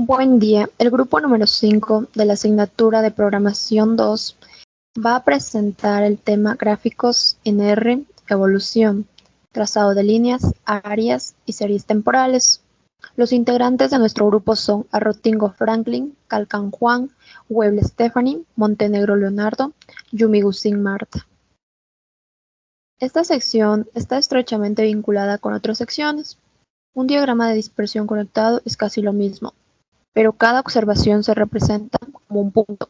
Buen día. El grupo número 5 de la asignatura de Programación 2 va a presentar el tema Gráficos en R, Evolución, Trazado de líneas, áreas y series temporales. Los integrantes de nuestro grupo son Arrotingo Franklin, Calcan Juan, Weble Stephanie, Montenegro Leonardo, Yumi Gusín Marta. Esta sección está estrechamente vinculada con otras secciones. Un diagrama de dispersión conectado es casi lo mismo, pero cada observación se representa como un punto.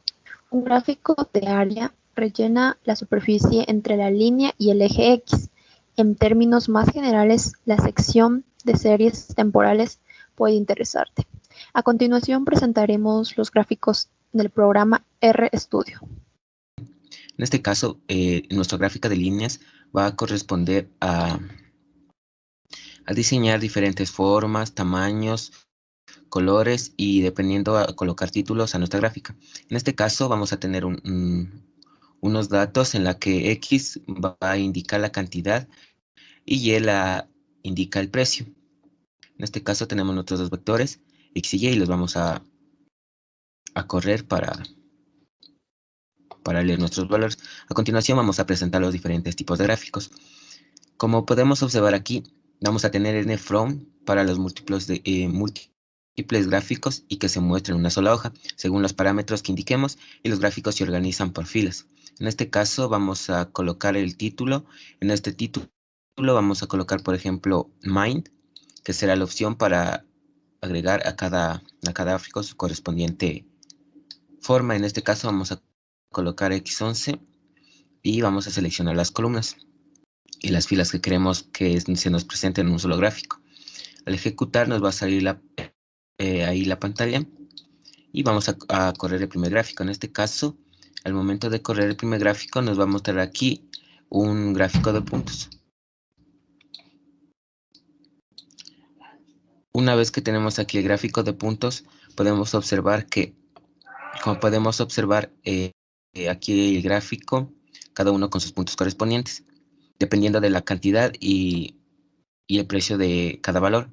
Un gráfico de área rellena la superficie entre la línea y el eje X. En términos más generales, la sección de series temporales puede interesarte. A continuación presentaremos los gráficos del programa RStudio. En este caso, nuestra gráfica de líneas va a corresponder a diseñar diferentes formas, tamaños, colores y dependiendo a colocar títulos a nuestra gráfica. En este caso vamos a tener unos datos en la que X va a indicar la cantidad y Y indica el precio. En este caso tenemos nuestros dos vectores, X y Y, y los vamos a correr para leer nuestros valores. A continuación vamos a presentar los diferentes tipos de gráficos. Como podemos observar aquí, vamos a tener n-from para los múltiples gráficos y que se muestren en una sola hoja, según los parámetros que indiquemos, y los gráficos se organizan por filas. En este caso vamos a colocar el título. En este título vamos a colocar, por ejemplo, Mind, que será la opción para agregar a cada gráfico su correspondiente forma. En este caso vamos a colocar X11 y vamos a seleccionar las columnas y las filas que queremos que se nos presenten en un solo gráfico. Al ejecutar nos va a salir ahí la pantalla y vamos a correr el primer gráfico. En este caso, al momento de correr el primer gráfico nos va a mostrar aquí un gráfico de puntos. Una vez que tenemos aquí el gráfico de puntos, podemos observar que, como podemos observar, aquí el gráfico, cada uno con sus puntos correspondientes, dependiendo de la cantidad y el precio de cada valor.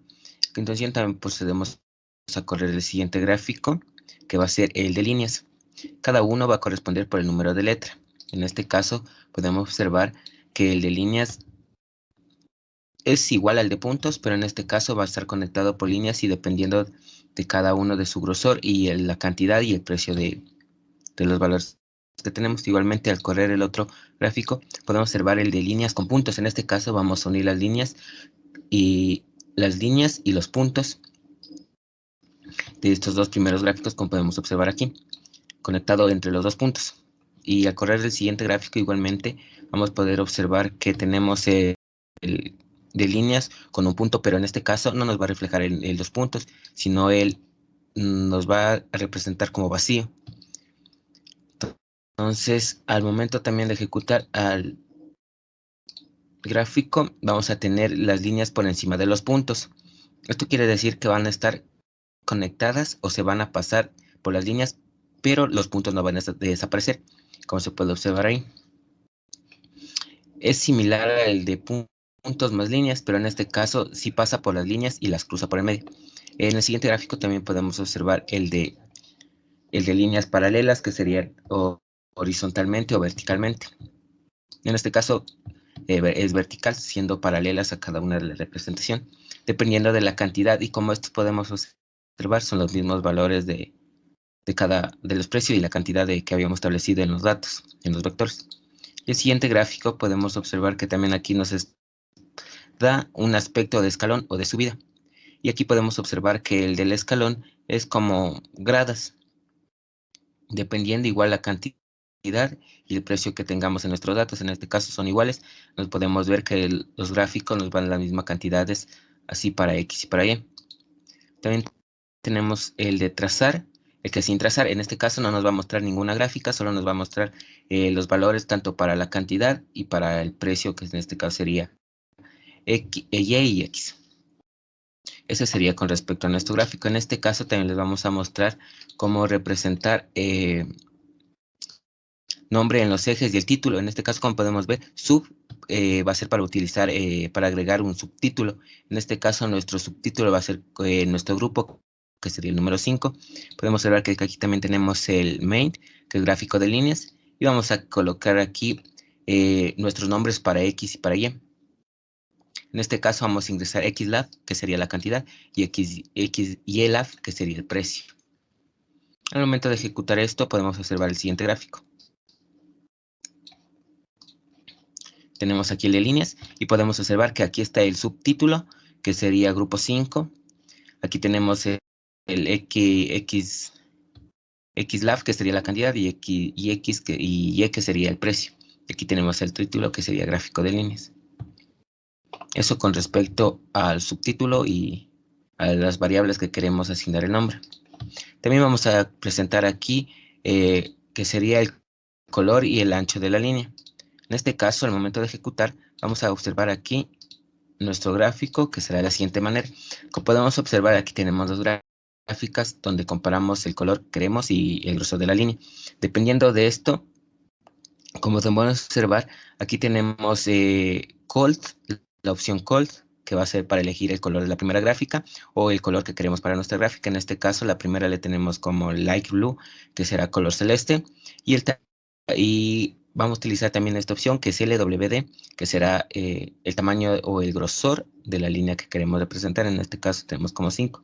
A continuación también procedemos a correr el siguiente gráfico, que va a ser el de líneas. Cada uno va a corresponder por el número de letra. En este caso podemos observar que el de líneas es igual al de puntos, pero en este caso va a estar conectado por líneas y dependiendo de cada uno de su grosor y la cantidad y el precio de los valores que tenemos. Igualmente, al correr el otro gráfico podemos observar el de líneas con puntos. En este caso vamos a unir las líneas y los puntos de estos dos primeros gráficos, como podemos observar aquí, conectado entre los dos puntos. Y al correr el siguiente gráfico igualmente vamos a poder observar que tenemos el de líneas con un punto, pero en este caso no nos va a reflejar los puntos, sino él nos va a representar como vacío. Entonces, al momento también de ejecutar al gráfico, vamos a tener las líneas por encima de los puntos. Esto quiere decir que van a estar conectadas o se van a pasar por las líneas, pero los puntos no van a desaparecer, como se puede observar ahí. Es similar al de puntos más líneas, pero en este caso sí pasa por las líneas y las cruza por el medio. En el siguiente gráfico también podemos observar el de líneas paralelas, que serían horizontalmente o verticalmente. En este caso es vertical, siendo paralelas a cada una de la representación, dependiendo de la cantidad, y como estos podemos observar son los mismos valores de los precios y la cantidad que habíamos establecido en los datos, en los vectores. El siguiente gráfico podemos observar que también aquí nos da un aspecto de escalón o de subida. Y aquí podemos observar que el del escalón es como gradas, dependiendo igual la cantidad y el precio que tengamos en nuestros datos. En este caso son iguales. Nos podemos ver que los gráficos nos van las mismas cantidades, así para X y para Y. También tenemos el de trazar, el que sin trazar, en este caso no nos va a mostrar ninguna gráfica, solo nos va a mostrar los valores tanto para la cantidad y para el precio, que en este caso sería X, Y y X. Ese sería con respecto a nuestro gráfico. En este caso también les vamos a mostrar cómo representar nombre en los ejes y el título. En este caso, como podemos ver, sub va a ser para utilizar, para agregar un subtítulo. En este caso, nuestro subtítulo va a ser nuestro grupo que sería el número 5. Podemos observar que aquí también tenemos el main, que es gráfico de líneas, y vamos a colocar aquí nuestros nombres para X y para Y. En este caso vamos a ingresar XLab, que sería la cantidad, y YLab, que sería el precio. Al momento de ejecutar esto, podemos observar el siguiente gráfico. Tenemos aquí el de líneas y podemos observar que aquí está el subtítulo, que sería grupo 5. Aquí tenemos el XLab, que sería la cantidad, y Y, que sería el precio. Aquí tenemos el título, que sería gráfico de líneas. Eso con respecto al subtítulo y a las variables que queremos asignar el nombre. También vamos a presentar aquí que sería el color y el ancho de la línea. En este caso, al momento de ejecutar, vamos a observar aquí nuestro gráfico, que será de la siguiente manera. Como podemos observar, aquí tenemos dos gráficas donde comparamos el color que queremos y el grosor de la línea. Dependiendo de esto, como podemos observar, aquí tenemos Cold, la opción Cold, que va a ser para elegir el color de la primera gráfica o el color que queremos para nuestra gráfica. En este caso, la primera le tenemos como Light Blue, que será color celeste, y vamos a utilizar también esta opción, que es LWD, que será el tamaño o el grosor de la línea que queremos representar. En este caso tenemos como 5.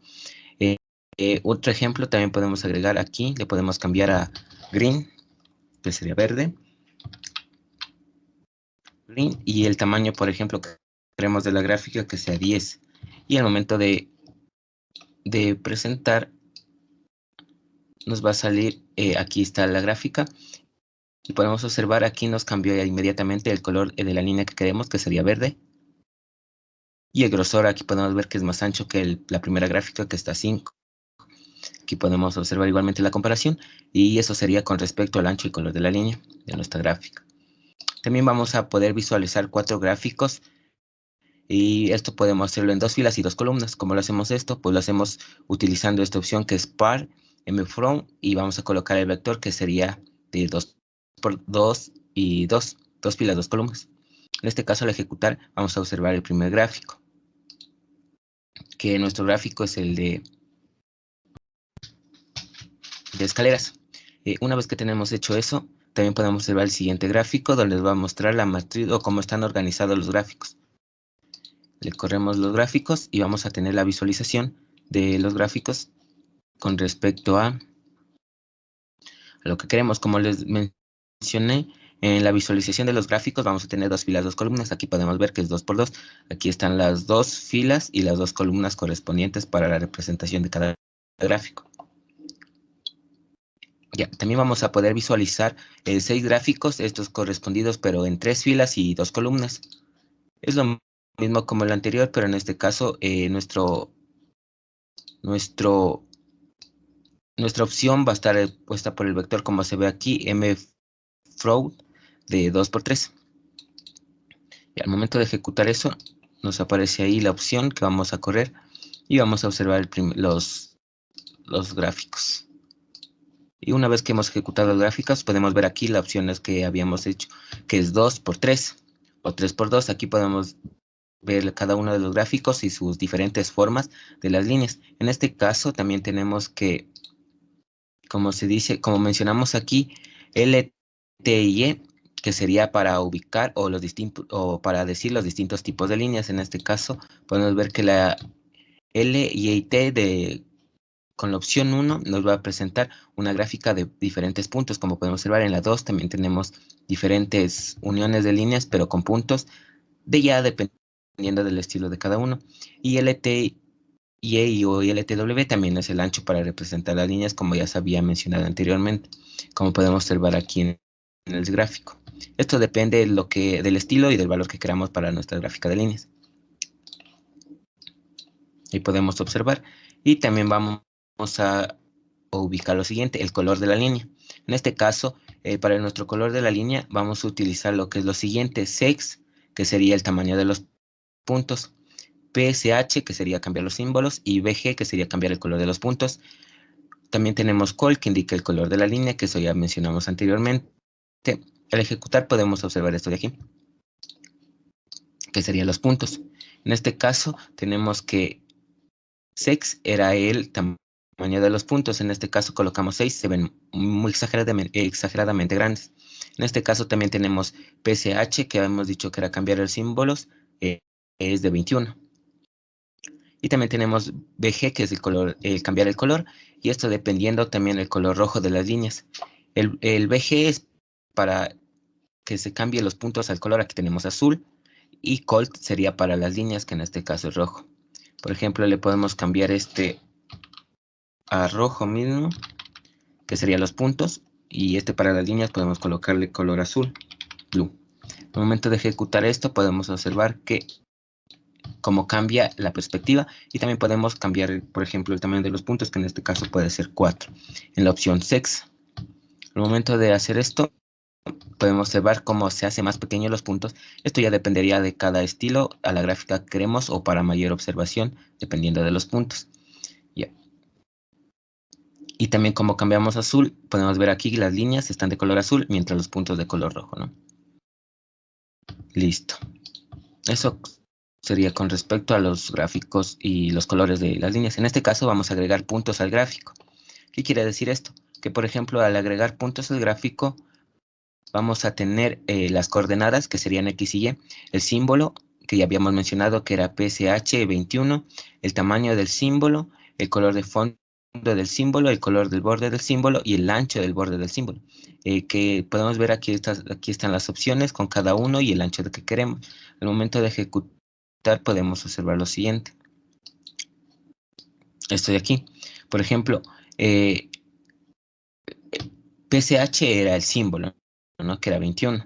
Otro ejemplo también podemos agregar aquí, le podemos cambiar a Green, que sería verde. Green, y el tamaño, por ejemplo, que queremos de la gráfica, que sea 10. Y al momento de presentar, nos va a salir, aquí está la gráfica. Y podemos observar aquí nos cambió inmediatamente el color de la línea que queremos, que sería verde. Y el grosor aquí podemos ver que es más ancho que la primera gráfica, que está 5. Aquí podemos observar igualmente la comparación. Y eso sería con respecto al ancho y color de la línea de nuestra gráfica. También vamos a poder visualizar 4 gráficos. Y esto podemos hacerlo en 2 filas y 2 columnas. ¿Cómo lo hacemos esto? Pues lo hacemos utilizando esta opción que es par, mFrom, y vamos a colocar el vector que sería de 2 por 2 y 2 filas, 2 columnas. En este caso, al ejecutar, vamos a observar el primer gráfico, que nuestro gráfico es el de escaleras. Una vez que tenemos hecho eso, también podemos observar el siguiente gráfico, donde les va a mostrar la matriz o cómo están organizados los gráficos. Le corremos los gráficos y vamos a tener la visualización de los gráficos con respecto a lo que queremos. Como les mencioné, en la visualización de los gráficos vamos a tener 2 filas, 2 columnas. Aquí podemos ver que es 2 por 2. Aquí están las 2 filas y las 2 columnas correspondientes para la representación de cada gráfico. Ya, también vamos a poder visualizar 6 gráficos, estos correspondidos, pero en 3 filas y 2 columnas. Es lo mismo como el anterior, pero en este caso nuestra opción va a estar puesta por el vector, como se ve aquí, mFloat de 2×3. Y al momento de ejecutar eso, nos aparece ahí la opción que vamos a correr y vamos a observar los gráficos. Y una vez que hemos ejecutado los gráficos, podemos ver aquí las opciones que habíamos hecho, que es 2×3 o 3×2. Aquí podemos ver cada uno de los gráficos y sus diferentes formas de las líneas. En este caso también tenemos que, como mencionamos aquí, LTY, que sería para ubicar o para decir los distintos tipos de líneas. En este caso podemos ver que la L y T con la opción 1 nos va a presentar una gráfica de diferentes puntos. Como podemos observar, en la 2 también tenemos diferentes uniones de líneas, pero con puntos dependiendo del estilo de cada uno. Y LTY o LTW también es el ancho para representar las líneas, como ya se había mencionado anteriormente, como podemos observar aquí en el gráfico. Esto depende del estilo y del valor que queramos para nuestra gráfica de líneas. Y podemos observar. Y también vamos a ubicar lo siguiente, el color de la línea. En este caso, para nuestro color de la línea, vamos a utilizar lo que es lo siguiente: sex, que sería el tamaño de los puntos; PSH, que sería cambiar los símbolos; y BG, que sería cambiar el color de los puntos. También tenemos col, que indica el color de la línea, que eso ya mencionamos anteriormente. Al ejecutar podemos observar esto de aquí, que serían los puntos. En este caso tenemos que sex era el tamaño tamaño de los puntos. En este caso colocamos 6, se ven muy exageradamente grandes. En este caso también tenemos PSH, que habíamos dicho que era cambiar los símbolos, es de 21. Y también tenemos BG, que es el color, cambiar el color, y esto dependiendo también del color rojo de las líneas. El BG es para que se cambie los puntos al color. Aquí tenemos azul, y Colt sería para las líneas, que en este caso es rojo. Por ejemplo, le podemos cambiar este a rojo mismo, que serían los puntos, y este para las líneas podemos colocarle color azul, blue. Al momento de ejecutar esto podemos observar que cómo cambia la perspectiva, y también podemos cambiar, por ejemplo, el tamaño de los puntos, que en este caso puede ser 4, en la opción sex. Al momento de hacer esto, podemos observar cómo se hace más pequeños los puntos. Esto ya dependería de cada estilo, a la gráfica que queremos, o para mayor observación, dependiendo de los puntos. Ya. Y también como cambiamos azul, podemos ver aquí que las líneas están de color azul, mientras los puntos de color rojo, ¿no? Listo. Eso sería con respecto a los gráficos y los colores de las líneas. En este caso vamos a agregar puntos al gráfico. ¿Qué quiere decir esto? Que por ejemplo al agregar puntos al gráfico vamos a tener las coordenadas, que serían X y Y, el símbolo que ya habíamos mencionado que era PSH 21, el tamaño del símbolo, el color de fondo del símbolo, el color del borde del símbolo y el ancho del borde del símbolo. Que podemos ver aquí están las opciones con cada uno y el ancho de que queremos. Al momento de ejecutar podemos observar lo siguiente. Esto de aquí. Por ejemplo, PSH era el símbolo, ¿no? Que era 21.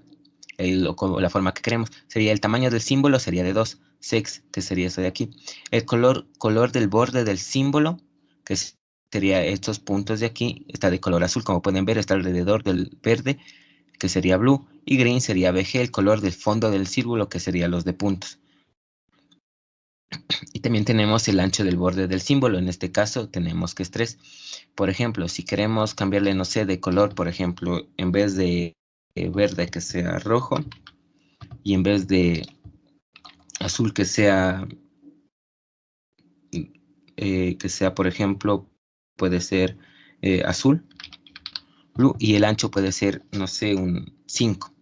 La forma que queremos. Sería el tamaño del símbolo, sería de 2. Sex, que sería eso de aquí. El color del borde del símbolo, que sería estos puntos de aquí, está de color azul. Como pueden ver, está alrededor del verde, que sería blue. Y green sería BG, el color del fondo del círculo, que sería los de puntos. Y también tenemos el ancho del borde del símbolo. En este caso tenemos que es 3. Por ejemplo, si queremos cambiarle, no sé, de color, por ejemplo, en vez de verde que sea rojo, y en vez de azul que sea, por ejemplo, puede ser azul, blue, y el ancho puede ser, no sé, un 5.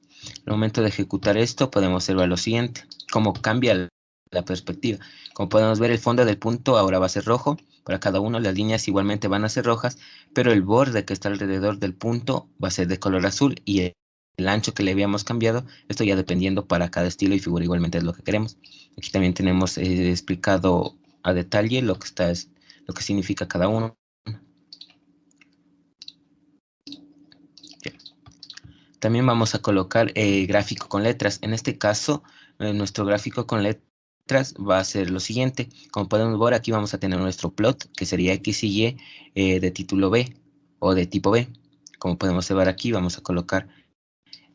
Al momento de ejecutar esto podemos observar lo siguiente, cómo cambia la perspectiva. Como podemos ver, el fondo del punto ahora va a ser rojo. Para cada uno las líneas igualmente van a ser rojas, pero el borde que está alrededor del punto va a ser de color azul, y el ancho que le habíamos cambiado, esto ya dependiendo para cada estilo y figura igualmente es lo que queremos. Aquí también tenemos explicado a detalle lo que significa cada uno. También vamos a colocar gráfico con letras. En este caso, nuestro gráfico con letras va a ser lo siguiente. Como podemos ver, aquí vamos a tener nuestro plot, que sería X y Y de título B o de tipo B. Como podemos ver aquí, vamos a colocar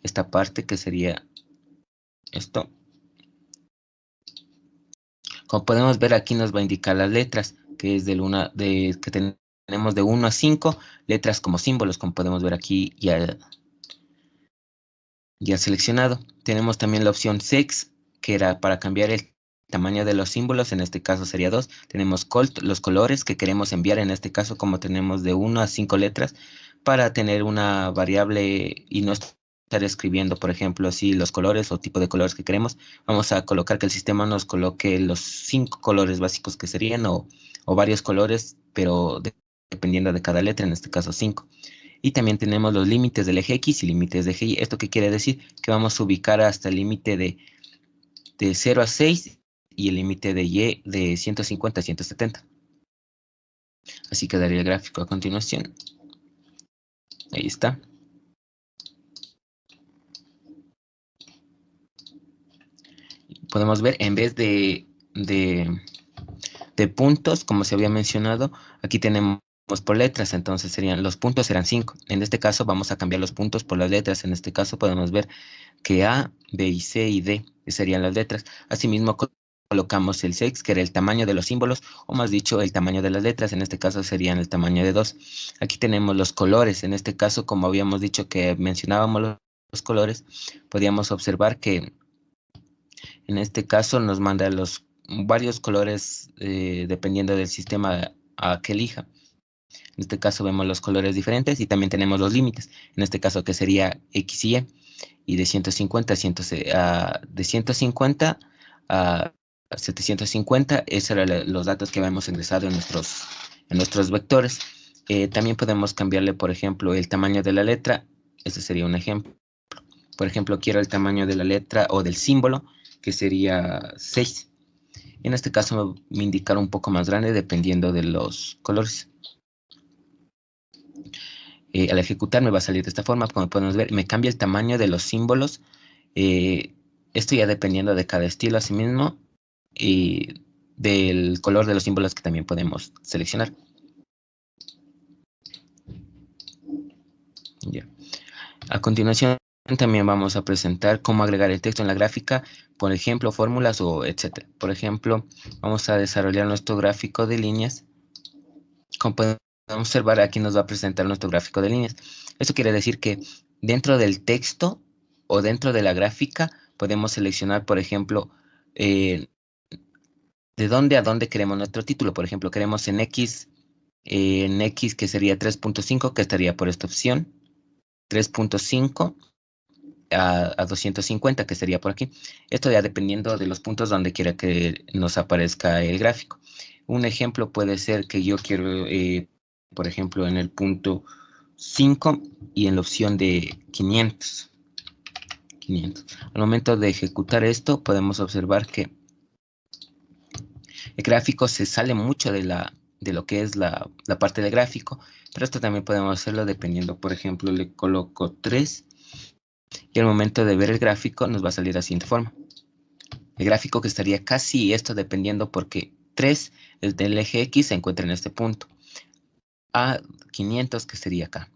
esta parte que sería esto. Como podemos ver, aquí nos va a indicar las letras, que es que tenemos de 1 a 5, letras como símbolos, como podemos ver aquí ya seleccionado. Tenemos también la opción sex, que era para cambiar el tamaño de los símbolos, en este caso sería 2. Tenemos colt, los colores que queremos enviar, en este caso como tenemos de 1 a 5 letras, para tener una variable y no estar escribiendo, por ejemplo, así los colores o tipo de colores que queremos. Vamos a colocar que el sistema nos coloque los 5 colores básicos que serían, o varios colores, pero dependiendo de cada letra, en este caso 5. Y también tenemos los límites del eje X y límites de eje Y. ¿Esto qué quiere decir? Que vamos a ubicar hasta el límite de 0 a 6 y el límite de Y de 150 a 170. Así quedaría el gráfico a continuación. Ahí está. Podemos ver, en vez de puntos, como se había mencionado, aquí tenemos por letras, entonces los puntos serán 5. En este caso vamos a cambiar los puntos por las letras. En este caso podemos ver que A, B y C y D serían las letras. Asimismo colocamos el sex, que era el tamaño de los símbolos, o más dicho, el tamaño de las letras. En este caso serían el tamaño de 2. Aquí tenemos los colores. En este caso, como habíamos dicho que mencionábamos los colores, podíamos observar que en este caso nos manda varios colores dependiendo del sistema a que elija. En este caso vemos los colores diferentes y también tenemos los límites. En este caso que sería X y Y de 150 de 150 a 750, esos eran los datos que habíamos ingresado en nuestros vectores. También podemos cambiarle, por ejemplo, el tamaño de la letra. Este sería un ejemplo. Por ejemplo, quiero el tamaño de la letra o del símbolo, que sería 6. En este caso me indicará un poco más grande dependiendo de los colores. Al ejecutar me va a salir de esta forma. Como podemos ver, me cambia el tamaño de los símbolos. Esto ya dependiendo de cada estilo, asimismo, y del color de los símbolos que también podemos seleccionar. Ya. A continuación también vamos a presentar cómo agregar el texto en la gráfica, por ejemplo, fórmulas o etcétera. Por ejemplo, vamos a desarrollar nuestro gráfico de líneas. Como podemos observar, aquí nos va a presentar nuestro gráfico de líneas. Esto quiere decir que dentro del texto o dentro de la gráfica podemos seleccionar, por ejemplo, de dónde a dónde queremos nuestro título. Por ejemplo, queremos en X que sería 3.5, que estaría por esta opción. 3.5 a 250, que sería por aquí. Esto ya dependiendo de los puntos donde quiera que nos aparezca el gráfico. Un ejemplo puede ser que yo quiero, por ejemplo, en el punto 5 y en la opción de 500. Al momento de ejecutar esto, podemos observar que el gráfico se sale mucho de lo que es la parte del gráfico, pero esto también podemos hacerlo dependiendo. Por ejemplo, le coloco 3 y al momento de ver el gráfico nos va a salir de la siguiente forma. El gráfico que estaría casi esto dependiendo porque 3 del eje X se encuentra en este punto. A 500 que sería acá,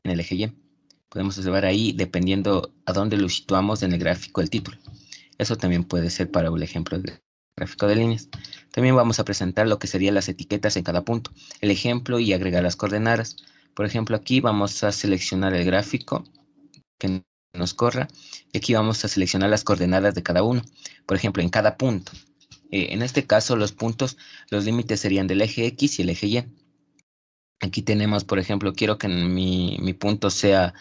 en el eje Y. Podemos observar ahí dependiendo a dónde lo situamos en el gráfico del título. Eso también puede ser para un ejemplo de gráfico de líneas. También vamos a presentar lo que serían las etiquetas en cada punto, el ejemplo y agregar las coordenadas. Por ejemplo, aquí vamos a seleccionar el gráfico que nos corra y aquí vamos a seleccionar las coordenadas de cada uno. Por ejemplo, en cada punto. En este caso, los puntos, los límites serían del eje X y el eje Y. Aquí tenemos, por ejemplo, quiero que mi punto sea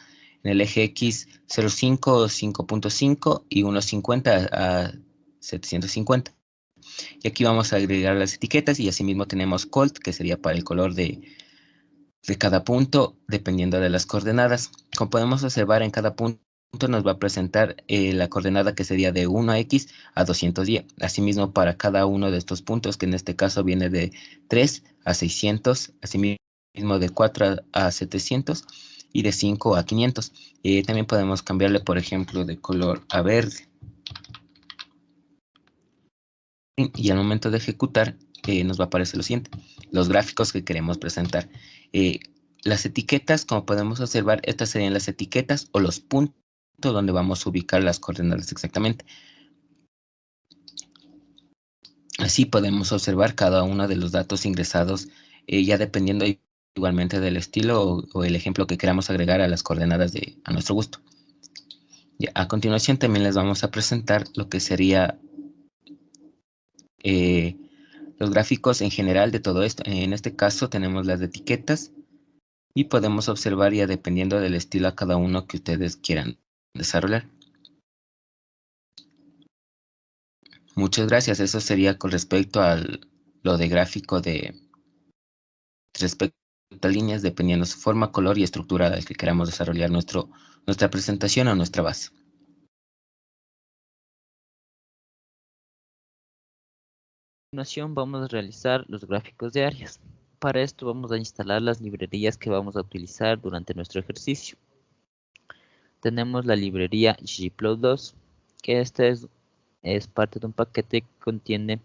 en el eje X 0,5, 5.5 y 1.50 a 750. Y aquí vamos a agregar las etiquetas y asimismo tenemos colt, que sería para el color de cada punto, dependiendo de las coordenadas. Como podemos observar, en cada punto nos va a presentar la coordenada que sería de 1 a X a 210. Asimismo, para cada uno de estos puntos, que en este caso viene de 3 a 600, asimismo de 4 a 700 y de 5 a 500. También podemos cambiarle, por ejemplo, de color a verde. Y al momento de ejecutar, nos va a aparecer lo siguiente, los gráficos que queremos presentar. Las etiquetas, como podemos observar, estas serían las etiquetas o los puntos donde vamos a ubicar las coordenadas exactamente. Así podemos observar cada uno de los datos ingresados, ya dependiendo igualmente del estilo o el ejemplo que queramos agregar a las coordenadas a nuestro gusto. Ya, a continuación también les vamos a presentar lo que sería los gráficos en general de todo esto. En este caso tenemos las etiquetas y podemos observar ya dependiendo del estilo a cada uno que ustedes quieran desarrollar. Muchas gracias. Eso sería con respecto a lo de gráfico respecto a líneas, dependiendo de su forma, color y estructura al que queramos desarrollar nuestra presentación o nuestra base. A continuación vamos a realizar los gráficos de áreas. Para esto vamos a instalar las librerías que vamos a utilizar durante nuestro ejercicio. Tenemos la librería ggplot2, que esta es parte de un paquete que contiene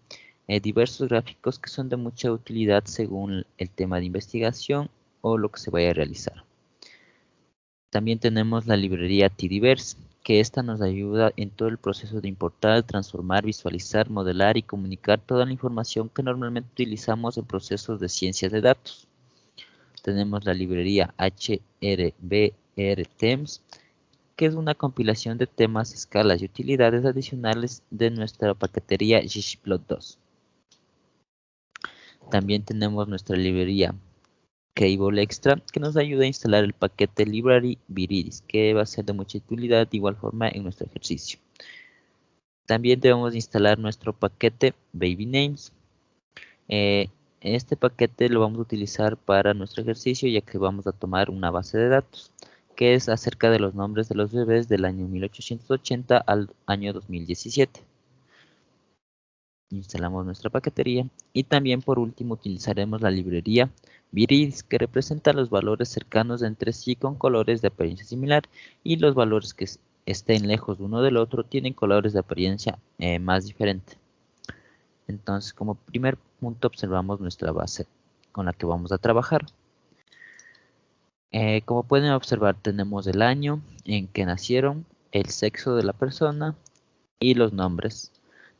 diversos gráficos que son de mucha utilidad según el tema de investigación o lo que se vaya a realizar. También tenemos la librería tdiverse, que esta nos ayuda en todo el proceso de importar, transformar, visualizar, modelar y comunicar toda la información que normalmente utilizamos en procesos de ciencias de datos. Tenemos la librería hrbrtems, que es una compilación de temas, escalas y utilidades adicionales de nuestra paquetería ggplot2. También tenemos nuestra librería Cable Extra, que nos ayuda a instalar el paquete Library Viridis, que va a ser de mucha utilidad de igual forma en nuestro ejercicio. También debemos instalar nuestro paquete Baby Names. Este paquete lo vamos a utilizar para nuestro ejercicio, ya que vamos a tomar una base de datos que es acerca de los nombres de los bebés del año 1880 al año 2017. Instalamos nuestra paquetería y también por último utilizaremos la librería Viridis, que representa los valores cercanos entre sí con colores de apariencia similar, y los valores que estén lejos uno del otro tienen colores de apariencia más diferente. Entonces, como primer punto observamos nuestra base con la que vamos a trabajar. Como pueden observar, tenemos el año en que nacieron, el sexo de la persona y los nombres.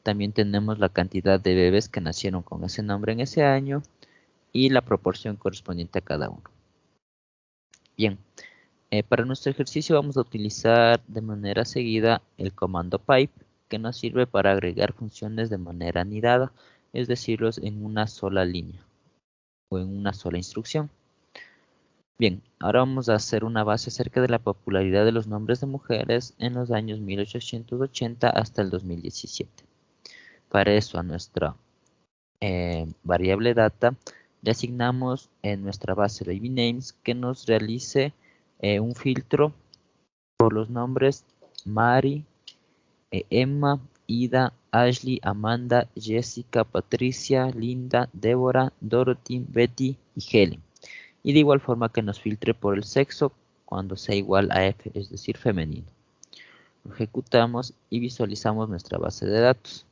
También tenemos la cantidad de bebés que nacieron con ese nombre en ese año y la proporción correspondiente a cada uno. Bien, para nuestro ejercicio vamos a utilizar de manera seguida el comando pipe, que nos sirve para agregar funciones de manera anidada, es decir, en una sola línea o en una sola instrucción. Bien, ahora vamos a hacer una base acerca de la popularidad de los nombres de mujeres en los años 1880 hasta el 2017. Para eso a nuestra variable data le asignamos en nuestra base baby names que nos realice un filtro por los nombres Mari, Emma, Ida, Ashley, Amanda, Jessica, Patricia, Linda, Débora, Dorothy, Betty y Helen. Y de igual forma que nos filtre por el sexo cuando sea igual a F, es decir, femenino. Lo ejecutamos y visualizamos nuestra base de datos.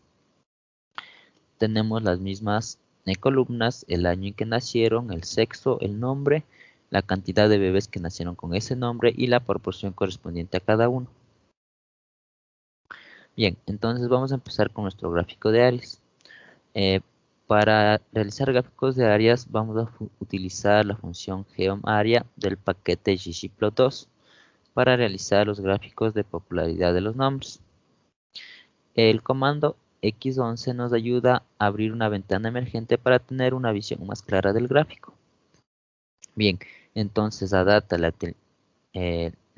Tenemos las mismas columnas, el año en que nacieron, el sexo, el nombre, la cantidad de bebés que nacieron con ese nombre y la proporción correspondiente a cada uno. Bien, entonces vamos a empezar con nuestro gráfico de áreas. Para realizar gráficos de áreas vamos a utilizar la función geomArea del paquete ggplot2 para realizar los gráficos de popularidad de los nombres. El comando X11 nos ayuda a abrir una ventana emergente para tener una visión más clara del gráfico. Bien, entonces a data le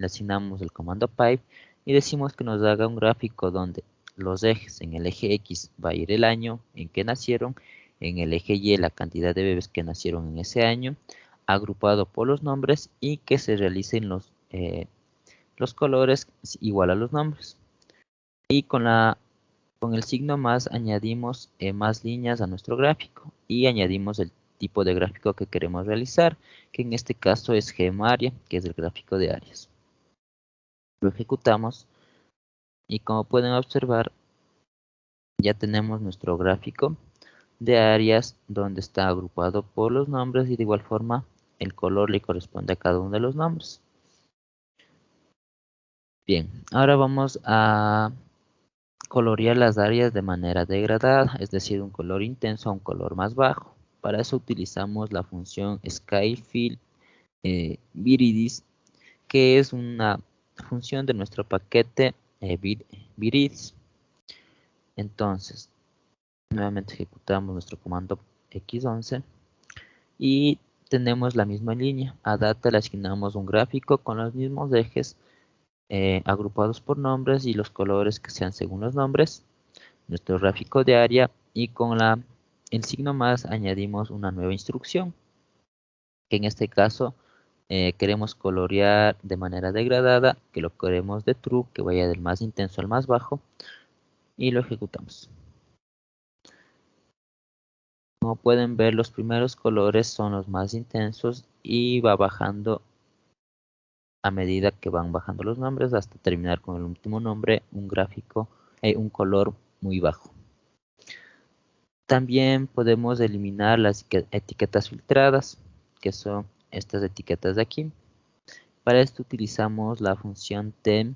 asignamos el comando pipe y decimos que nos haga un gráfico donde los ejes, en el eje X va a ir el año en que nacieron, en el eje Y la cantidad de bebés que nacieron en ese año, agrupado por los nombres, y que se realicen los colores igual a los nombres. Y con el signo más añadimos más líneas a nuestro gráfico y añadimos el tipo de gráfico que queremos realizar, que en este caso es geomArea, que es el gráfico de áreas. Lo ejecutamos y como pueden observar ya tenemos nuestro gráfico de áreas donde está agrupado por los nombres y de igual forma el color le corresponde a cada uno de los nombres. Bien, ahora vamos a colorear las áreas de manera degradada, es decir, un color intenso a un color más bajo. Para eso utilizamos la función SkyFill Viridis, que es una función de nuestro paquete Viridis. Entonces, nuevamente ejecutamos nuestro comando X11 y tenemos la misma línea. A data le asignamos un gráfico con los mismos ejes agrupados por nombres y los colores que sean según los nombres, nuestro gráfico de área, y con el signo más añadimos una nueva instrucción, que en este caso queremos colorear de manera degradada, que lo queremos de true, que vaya del más intenso al más bajo, y lo ejecutamos. Como pueden ver, los primeros colores son los más intensos y va bajando a medida que van bajando los nombres hasta terminar con el último nombre, un gráfico, un color muy bajo. También podemos eliminar las etiquetas filtradas, que son estas etiquetas de aquí. Para esto utilizamos la función tem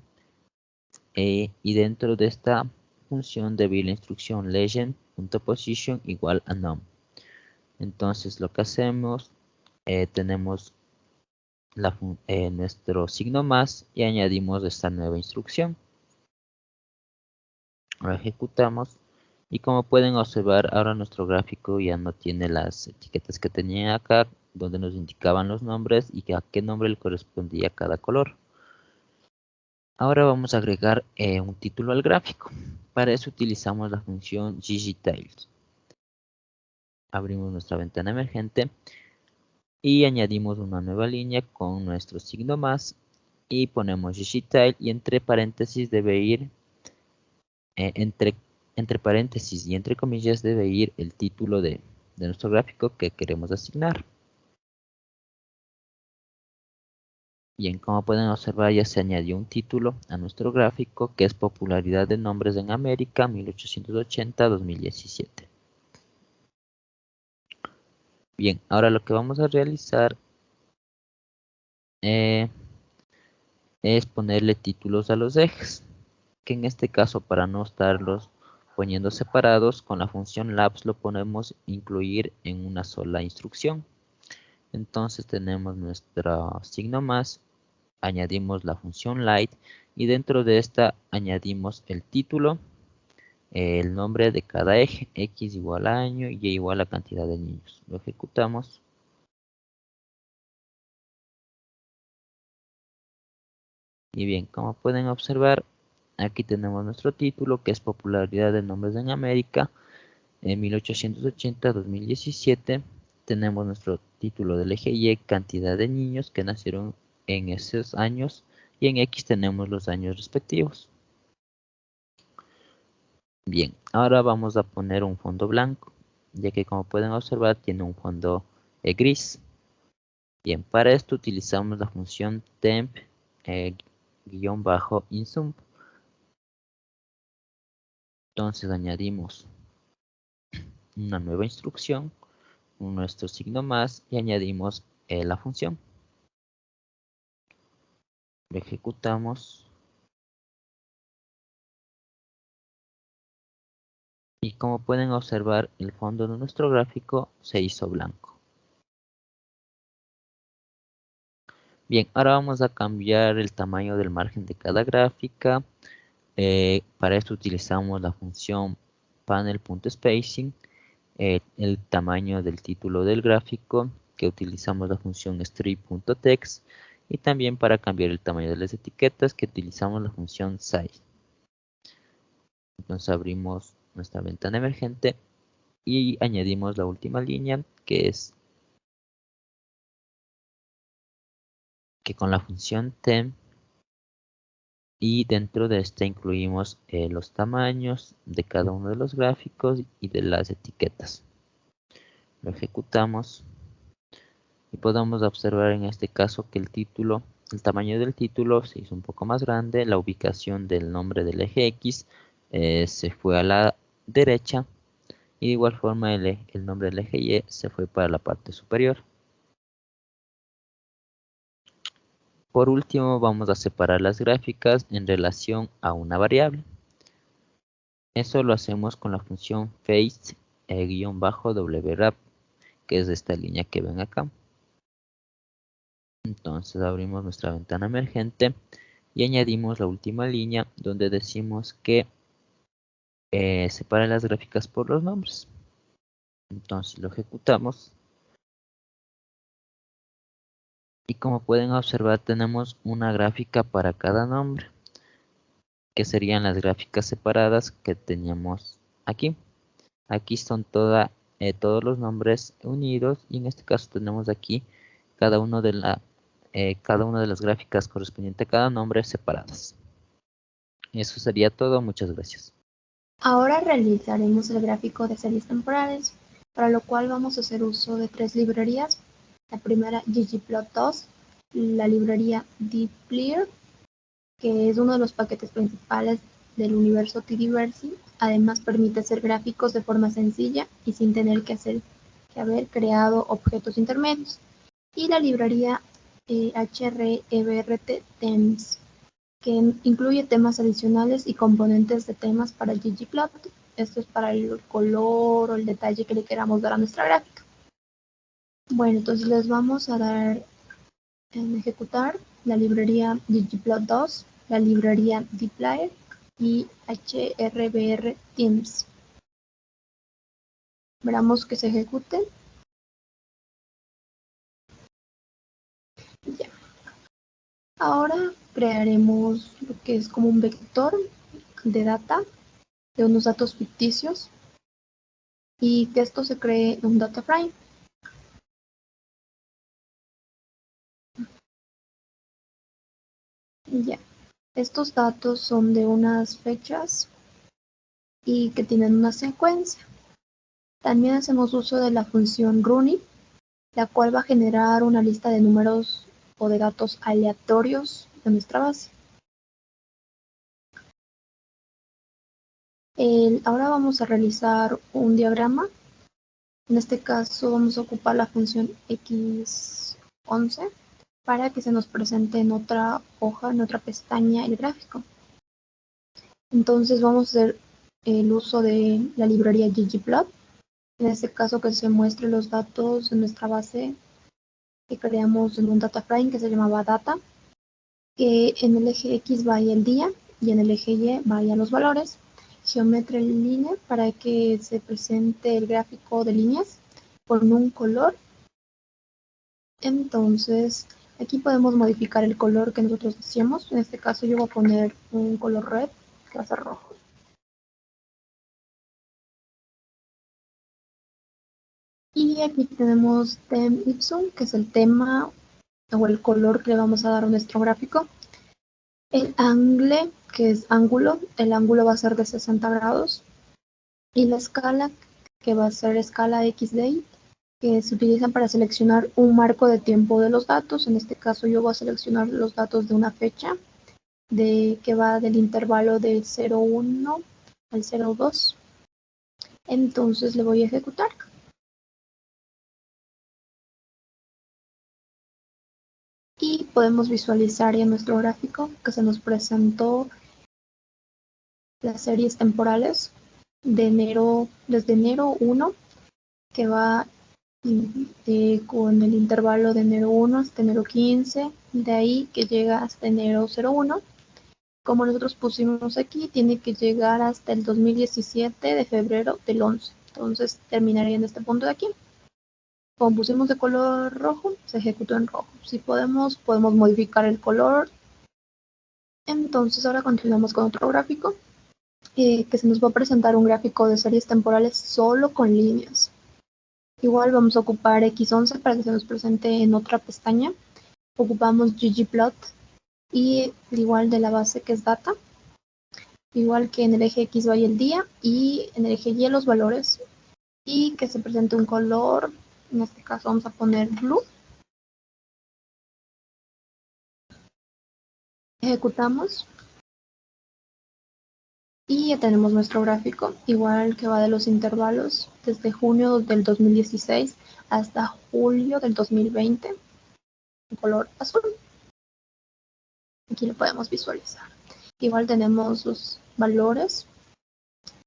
y dentro de esta función debe ir la instrucción legend.position igual a num. Entonces lo que hacemos, tenemos nuestro signo más y añadimos esta nueva instrucción. Lo ejecutamos y como pueden observar ahora nuestro gráfico ya no tiene las etiquetas que tenía acá, donde nos indicaban los nombres y a qué nombre le correspondía cada color. Ahora vamos a agregar un título al gráfico. Para eso utilizamos la función ggTiles. Abrimos nuestra ventana emergente y añadimos una nueva línea con nuestro signo más y ponemos ggTile y entre paréntesis debe ir entre paréntesis y entre comillas debe ir el título de nuestro gráfico que queremos asignar. Bien, como pueden observar ya se añadió un título a nuestro gráfico que es Popularidad de Nombres en América 1880-2017. Bien, ahora lo que vamos a realizar es ponerle títulos a los ejes, que en este caso para no estarlos poniendo separados, con la función labs lo ponemos incluir en una sola instrucción. Entonces tenemos nuestro signo más, añadimos la función light y dentro de esta añadimos el título, el nombre de cada eje, x igual a año y y igual a cantidad de niños. Lo ejecutamos. Y bien, como pueden observar, aquí tenemos nuestro título que es Popularidad de Nombres en América en 1880-2017. Tenemos nuestro título del eje Y, cantidad de niños que nacieron en esos años y en X tenemos los años respectivos. Bien, ahora vamos a poner un fondo blanco, ya que como pueden observar tiene un fondo gris. Bien, para esto utilizamos la función temp-insum. Entonces añadimos una nueva instrucción, nuestro signo más y añadimos la función. Lo ejecutamos. Y como pueden observar, el fondo de nuestro gráfico se hizo blanco. Bien, ahora vamos a cambiar el tamaño del margen de cada gráfica. Para esto utilizamos la función panel.spacing, el tamaño del título del gráfico, que utilizamos la función strip.text, y también para cambiar el tamaño de las etiquetas, que utilizamos la función size. Entonces abrimos nuestra ventana emergente y añadimos la última línea, que es que con la función temp y dentro de esta incluimos los tamaños de cada uno de los gráficos y de las etiquetas. Lo ejecutamos y podemos observar en este caso que el tamaño del título se hizo un poco más grande, la ubicación del nombre del eje X se fue a la derecha y de igual forma el nombre del eje Y se fue para la parte superior. Por último, vamos a separar las gráficas en relación a una variable. Eso lo hacemos con la función face-wrap, que es esta línea que ven acá. Entonces abrimos nuestra ventana emergente y añadimos la última línea donde decimos que separa las gráficas por los nombres. Entonces lo ejecutamos. Y como pueden observar tenemos una gráfica para cada nombre, que serían las gráficas separadas que teníamos aquí. Aquí son todos los nombres unidos y en este caso tenemos aquí cada una de las gráficas correspondientes a cada nombre separadas. Eso sería todo, muchas gracias. Ahora realizaremos el gráfico de series temporales, para lo cual vamos a hacer uso de 3 librerías. La primera, ggplot2, la librería dplyr, que es uno de los paquetes principales del universo Tdiverse. Además permite hacer gráficos de forma sencilla y sin tener que haber creado objetos intermedios. Y la librería hrevrt-themes, que incluye temas adicionales y componentes de temas para ggplot. Esto es para el color o el detalle que le queramos dar a nuestra gráfica. Bueno, entonces les vamos a dar en ejecutar la librería ggplot2, la librería dplyr y hrvr-themes. Veamos que se ejecute. Ahora crearemos lo que es como un vector de data, de unos datos ficticios, y que esto se cree en un data frame. Ya, estos datos son de unas fechas y que tienen una secuencia. También hacemos uso de la función running, la cual va a generar una lista de números o de datos aleatorios de nuestra base. Ahora vamos a realizar un diagrama. En este caso vamos a ocupar la función x11 para que se nos presente en otra hoja, en otra pestaña, el gráfico. Entonces vamos a hacer el uso de la librería ggplot. En este caso que se muestre los datos de nuestra base que creamos en un data frame que se llamaba data, que en el eje X vaya el día y en el eje Y vayan los valores. Geometría linear para que se presente el gráfico de líneas con un color. Entonces aquí podemos modificar el color que nosotros deseamos. En este caso yo voy a poner un color red que va a ser rojo. Y aquí tenemos Tem Ipsum, que es el tema o el color que le vamos a dar a nuestro gráfico. El angle, que es ángulo, el ángulo va a ser de 60 grados. Y la escala, que va a ser escala XDI, que se utilizan para seleccionar un marco de tiempo de los datos. En este caso yo voy a seleccionar los datos de una fecha que va del intervalo del 0,1 al 0,2. Entonces le voy a ejecutar. Y podemos visualizar en nuestro gráfico que se nos presentó las series temporales de enero, desde enero 1, que va con el intervalo de enero 1 hasta enero 15, y de ahí que llega hasta enero 01. Como nosotros pusimos aquí, tiene que llegar hasta el 2017 de febrero del 11. Entonces terminaría en este punto de aquí. Como pusimos de color rojo, se ejecutó en rojo. Si podemos modificar el color. Entonces ahora continuamos con otro gráfico, que se nos va a presentar un gráfico de series temporales solo con líneas. Igual vamos a ocupar X11 para que se nos presente en otra pestaña. Ocupamos ggplot y igual de la base que es data. Igual que en el eje X vaya el día y en el eje Y los valores. Y que se presente un color, en este caso vamos a poner blue. Ejecutamos. Y ya tenemos nuestro gráfico, igual que va de los intervalos desde junio del 2016 hasta julio del 2020, en color azul. Aquí lo podemos visualizar. Igual tenemos los valores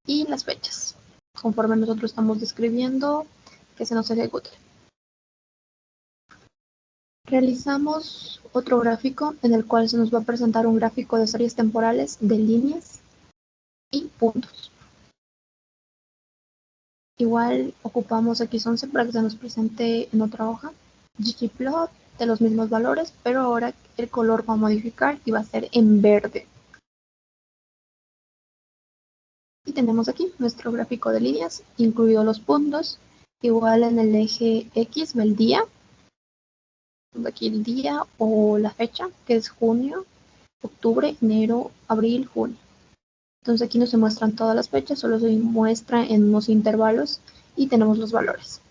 y las fechas, conforme nosotros estamos describiendo que se nos ejecute. Realizamos otro gráfico en el cual se nos va a presentar un gráfico de series temporales de líneas y puntos. Igual ocupamos X11 para que se nos presente en otra hoja. ggplot de los mismos valores, pero ahora el color va a modificar y va a ser en verde. Y tenemos aquí nuestro gráfico de líneas, incluidos los puntos. Igual en el eje X va el día. Aquí el día o la fecha, que es junio, octubre, enero, abril, junio. Entonces aquí no se muestran todas las fechas, solo se muestra en unos intervalos y tenemos los valores.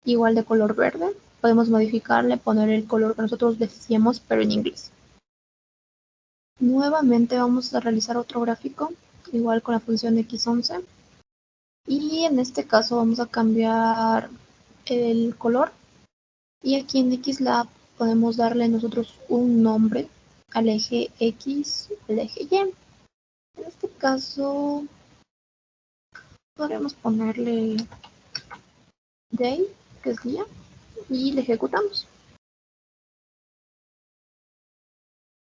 Igual de color verde, podemos modificarle, poner el color que nosotros deseemos, pero en inglés. Nuevamente vamos a realizar otro gráfico, igual con la función x11. Y en este caso vamos a cambiar el color. Y aquí en XLab podemos darle nosotros un nombre al eje X, al eje Y. En este caso podríamos ponerle day, que es día, y le ejecutamos.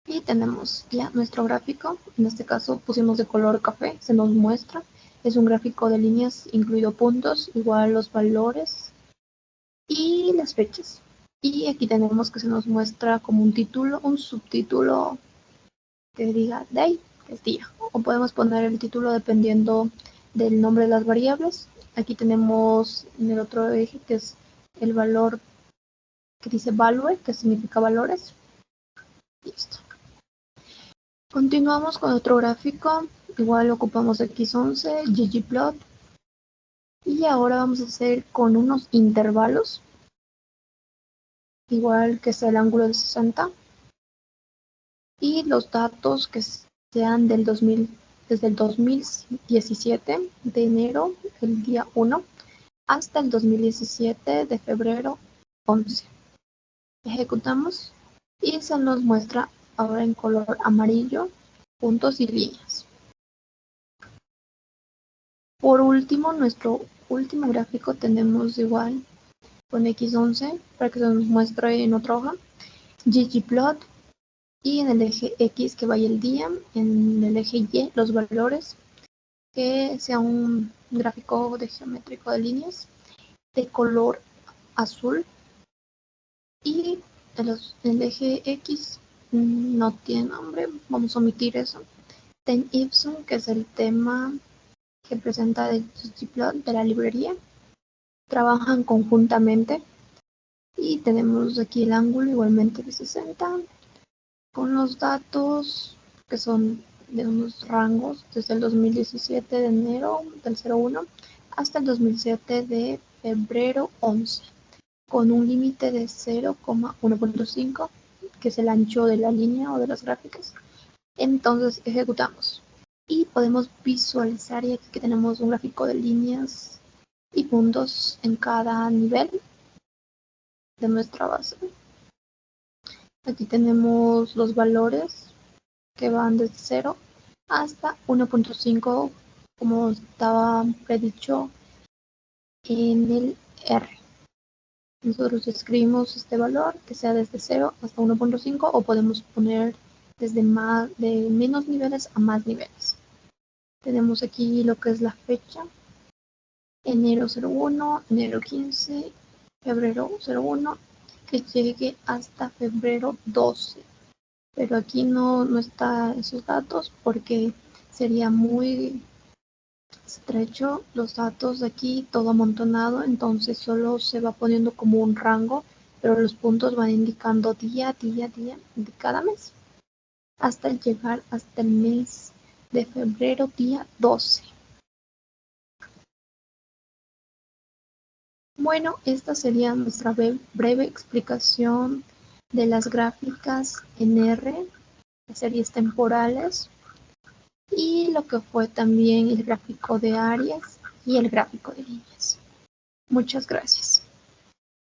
Y tenemos ya nuestro gráfico. En este caso pusimos de color café, se nos muestra. Es un gráfico de líneas incluido puntos, igual los valores y las fechas. Y aquí tenemos que se nos muestra como un título, un subtítulo que diga day, que es día. O podemos poner el título dependiendo del nombre de las variables. Aquí tenemos en el otro eje que es el valor que dice value, que significa valores. Listo. Continuamos con otro gráfico. Igual ocupamos x11, ggplot. Y ahora vamos a hacer con unos intervalos. Igual que sea el ángulo de 60. Y los datos que sean del 2000, desde el 2017 de enero, el día 1, hasta el 2017 de febrero 11. Ejecutamos y se nos muestra ahora en color amarillo puntos y líneas. Por último, nuestro último gráfico tenemos igual con x11 para que se nos muestre en otra hoja, ggplot, y en el eje X que vaya el día, en el eje Y los valores, que sea un gráfico de geométrico de líneas de color azul, y el eje X no tiene nombre, vamos a omitir eso. Ten Ipsum, que es el tema que presenta el ggplot de la librería, trabajan conjuntamente, y tenemos aquí el ángulo igualmente de 60 con los datos que son de unos rangos desde el 2017 de enero del 01 hasta el 2007 de febrero 11, con un límite de 0,1.5, que es el ancho de la línea o de las gráficas. Entonces ejecutamos y podemos visualizar, y aquí que tenemos un gráfico de líneas y puntos en cada nivel de nuestra base. Aquí tenemos los valores que van desde 0 hasta 1.5, como estaba predicho en el R. Nosotros escribimos este valor que sea desde 0 hasta 1.5, o podemos poner desde de menos niveles a más niveles. Tenemos aquí lo que es la fecha: enero 01, enero 15, febrero 01, que llegue hasta febrero 12. Pero aquí no está esos datos porque sería muy estrecho los datos de aquí, todo amontonado, entonces solo se va poniendo como un rango, pero los puntos van indicando día de cada mes, hasta llegar hasta el mes de febrero, día 12. Bueno, esta sería nuestra breve explicación de las gráficas en R, las series temporales, y lo que fue también el gráfico de áreas y el gráfico de líneas. Muchas gracias.